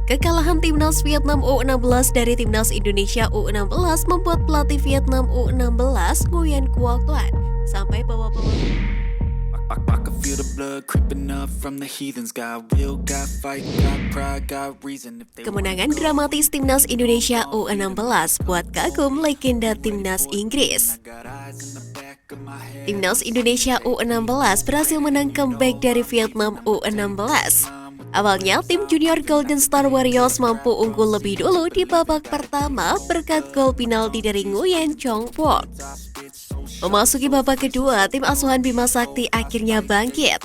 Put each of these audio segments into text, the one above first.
Kekalahan timnas Vietnam U16 dari timnas Indonesia U16 membuat pelatih Vietnam U16 Nguyen Quoc Toan sampai bawa-bawa. I can feel the blood creeping up from the heathens. Got will, got fight, got pride, got reason. Kemenangan dramatis timnas Indonesia U16 buat kagum legenda timnas Inggris. Timnas Indonesia U16 berhasil menang comeback dari Vietnam U16. Awalnya, tim junior Golden Star Warriors mampu unggul lebih dulu di babak pertama berkat gol penalti dari Nguyen Chong Phuoc. Memasuki babak kedua, tim asuhan Bima Sakti akhirnya bangkit.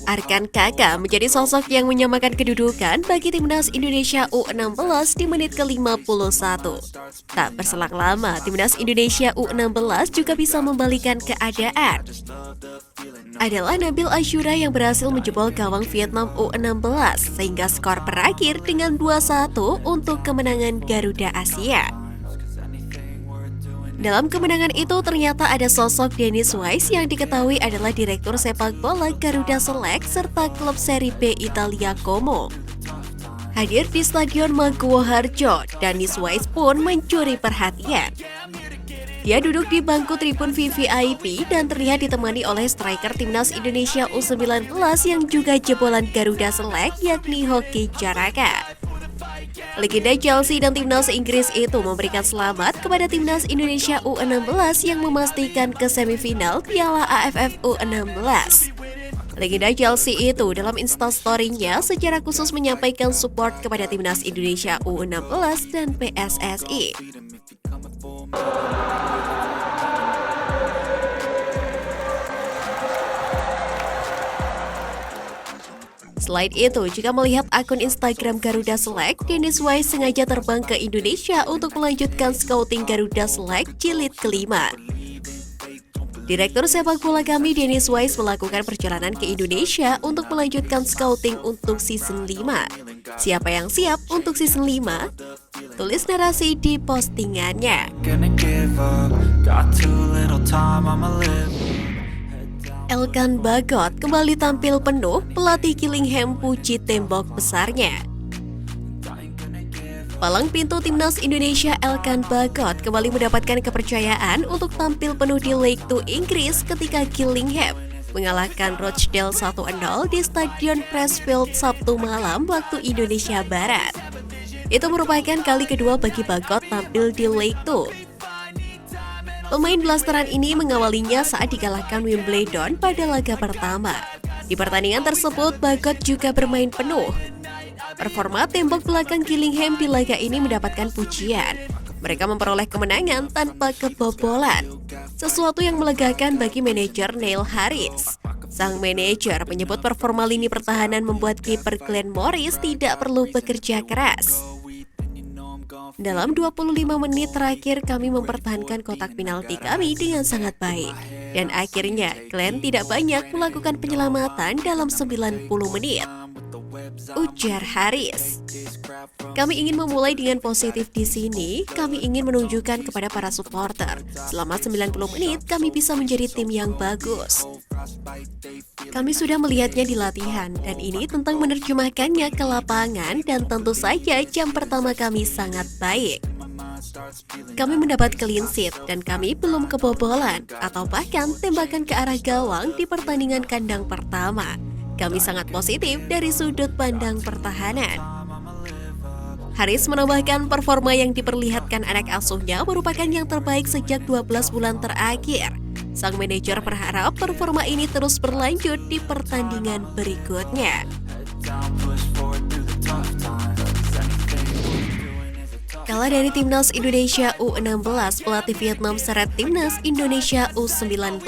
Arkan Kakak menjadi sosok yang menyamakan kedudukan bagi timnas Indonesia U16 di menit ke-51. Tak berselang lama, timnas Indonesia U16 juga bisa membalikan keadaan. Adalah Nabil Ashura yang berhasil menjebol gawang Vietnam U16 sehingga skor berakhir dengan 2-1 untuk kemenangan Garuda Asia. Dalam kemenangan itu ternyata ada sosok Dennis Wise yang diketahui adalah direktur sepak bola Garuda Select serta klub Serie B Italia Como. Hadir di Stadion Maguwo Harjo, Dennis Wise pun mencuri perhatian. Dia duduk di bangku tribun VVIP dan terlihat ditemani oleh striker timnas Indonesia U19 yang juga jebolan Garuda Select yakni Hoki Caraka. Legenda Chelsea dan timnas Inggris itu memberikan selamat kepada timnas Indonesia U16 yang memastikan ke semifinal Piala AFF U16. Legenda Chelsea itu dalam instastory-nya secara khusus menyampaikan support kepada timnas Indonesia U16 dan PSSI. Selain itu, jika melihat akun Instagram Garuda Select, Dennis Wise sengaja terbang ke Indonesia untuk melanjutkan scouting Garuda Select jilid kelima. Direktur sepak bola kami, Dennis Wise, melakukan perjalanan ke Indonesia untuk melanjutkan scouting untuk season 5. Siapa yang siap untuk season 5? Tulis narasi di postingannya. Elkan Bagot kembali tampil penuh, pelatih Gillingham puji tembok besarnya. Palang pintu timnas Indonesia Elkan Bagot kembali mendapatkan kepercayaan untuk tampil penuh di League 2 Inggris ketika Gillingham mengalahkan Rochdale 1-0 di Stadion Pressfield Sabtu malam waktu Indonesia Barat. Itu merupakan kali kedua bagi Bagot tampil di League 2. Pemain blasteran ini mengawalinya saat dikalahkan Wimbledon pada laga pertama. Di pertandingan tersebut, Bagot juga bermain penuh. Performa tembok belakang Gillingham di laga ini mendapatkan pujian. Mereka memperoleh kemenangan tanpa kebobolan. Sesuatu yang melegakan bagi manajer Neil Harris. Sang manajer menyebut performa lini pertahanan membuat kiper Glenn Morris tidak perlu bekerja keras. Dalam 25 menit terakhir kami mempertahankan kotak penalti kami dengan sangat baik. Dan akhirnya Glenn tidak banyak melakukan penyelamatan dalam 90 menit. Ujar Harris. Kami ingin memulai dengan positif di sini. Kami ingin menunjukkan kepada para supporter selama 90 menit kami bisa menjadi tim yang bagus. Kami sudah melihatnya di latihan dan ini tentang menerjemahkannya ke lapangan dan tentu saja jam pertama kami sangat baik. Kami mendapat clean sheet dan kami belum kebobolan atau bahkan tembakan ke arah gawang di pertandingan kandang pertama. Kami sangat positif dari sudut pandang pertahanan. Harris menambahkan performa yang diperlihatkan anak asuhnya merupakan yang terbaik sejak 12 bulan terakhir. Sang manajer berharap performa ini terus berlanjut di pertandingan berikutnya. Kalah dari timnas Indonesia U16, pelatih Vietnam seret timnas Indonesia U19.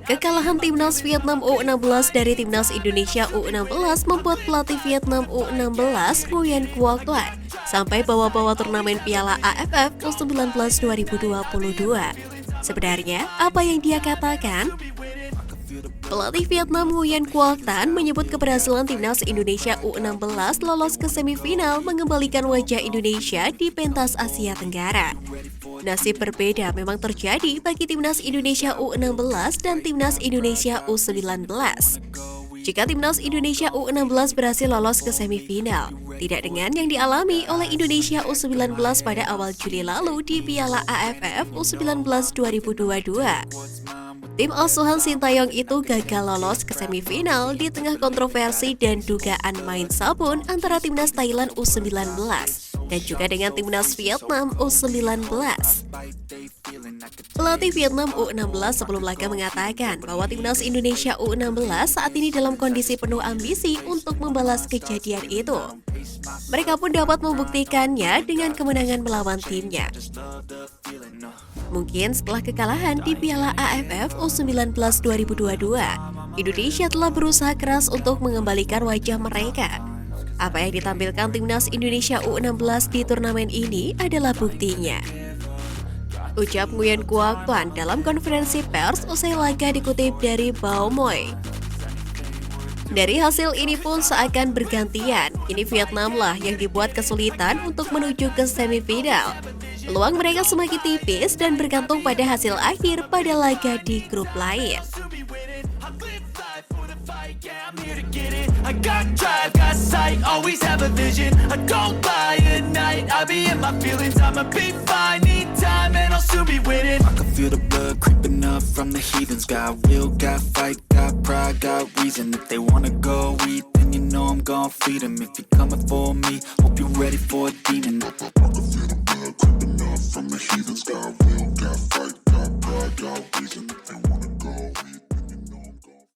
Kekalahan timnas Vietnam U16 dari timnas Indonesia U16 membuat pelatih Vietnam U16 Nguyen Quoc Toan sampai bawa-bawa turnamen Piala AFF U19 2022. Sebenarnya, apa yang dia katakan? Pelatih Vietnam Nguyen Quoc Toan menyebut keberhasilan timnas Indonesia U16 lolos ke semifinal mengembalikan wajah Indonesia di pentas Asia Tenggara. Nasib berbeda memang terjadi bagi timnas Indonesia U16 dan timnas Indonesia U19. jika timnas Indonesia U16 berhasil lolos ke semifinal, tidak dengan yang dialami oleh Indonesia U19 pada awal Juli lalu di Piala AFF U19 2022. Tim asuhan Sintayong itu gagal lolos ke semifinal di tengah kontroversi dan dugaan main sabun antara timnas Thailand U19 dan juga dengan timnas Vietnam U19. Pelatih Vietnam U16 sebelum laga mengatakan bahwa timnas Indonesia U16 saat ini dalam kondisi penuh ambisi untuk membalas kejadian itu. Mereka pun dapat membuktikannya dengan kemenangan melawan timnya. Mungkin setelah kekalahan di Piala AFF U19 2022, Indonesia telah berusaha keras untuk mengembalikan wajah mereka. Apa yang ditampilkan timnas Indonesia U16 di turnamen ini adalah buktinya. Ucap Nguyen Quoc Van dalam konferensi pers usai laga dikutip dari Bao Moi. Dari hasil ini pun seakan bergantian, kini Vietnam lah yang dibuat kesulitan untuk menuju ke semifinal. Peluang mereka semakin tipis dan bergantung pada hasil akhir pada laga di grup lain. I got drive, got sight, always have a vision. I don't lie at night, I be in my feelings. I'ma be fine, need time and I'll soon be winning. I can feel the blood creeping up from the heathens. Got will, got fight, got pride, got reason. If they wanna go eat, then you know I'm gon' feed them. If you're coming for me, hope you're ready for a demon. I can feel the blood creeping up from the heathens. Got will, got fight.